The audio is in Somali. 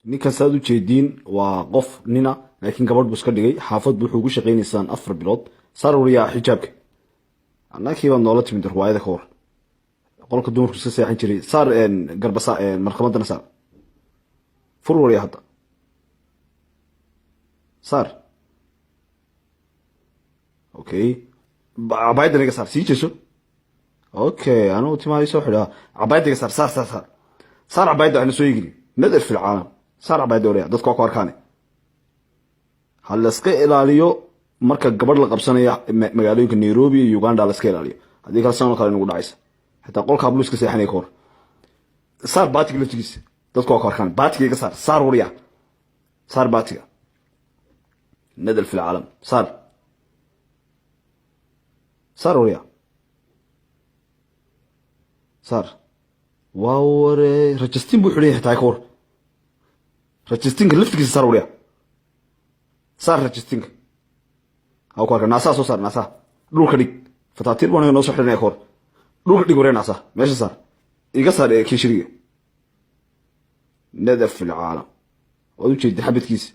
ninkan saad u jeediin waa qof nina laakiin gabadh buu iska dhigay xaafad buu wuxuu ugu shaqaynaysaan 4 bilood saar wariyaa xijaabka annakii baa noola timid riwaayada ka hor qolka dumarku iska seexan jiray saar garbasa markamadana saar fur wariyaa hadda saar okay cabaayadana iga saar sii jeeso okay anuu timahay soo xidhaa cabaayadda iga saar saar cabaayadda waxna soo yigiri nadar fi lcaalam saar cabaayadda wariyaa dadka waa ku arkaane ha la iska ilaaliyo marka gabadh la qabsanaya magaalooyinka Nairobi iyo Uganda la iska ilaaliyo haddii kala sano kale nagu dhacaysa xitaa qolka hablu iska seexanay ka hor saar baatiga laftigiisa dadku waa ku arkaan baatiga iga saar wariyaa saar baatiga nadar fi lcaalam saar wariyaa saar waa ware rajistin buu xidhan yahay taa ka hor rajistinka laftigiisa saar wariyaa saar rajistinka ha ku arka naasaa soo saar naasaa dhulka dhig fataatiir baan noo soo xidhanaya ka hor dhulka dhig waree naasaa meesha saar iga saar kishiriga nadar fi lcaalam waad u jeedin xabadkiisa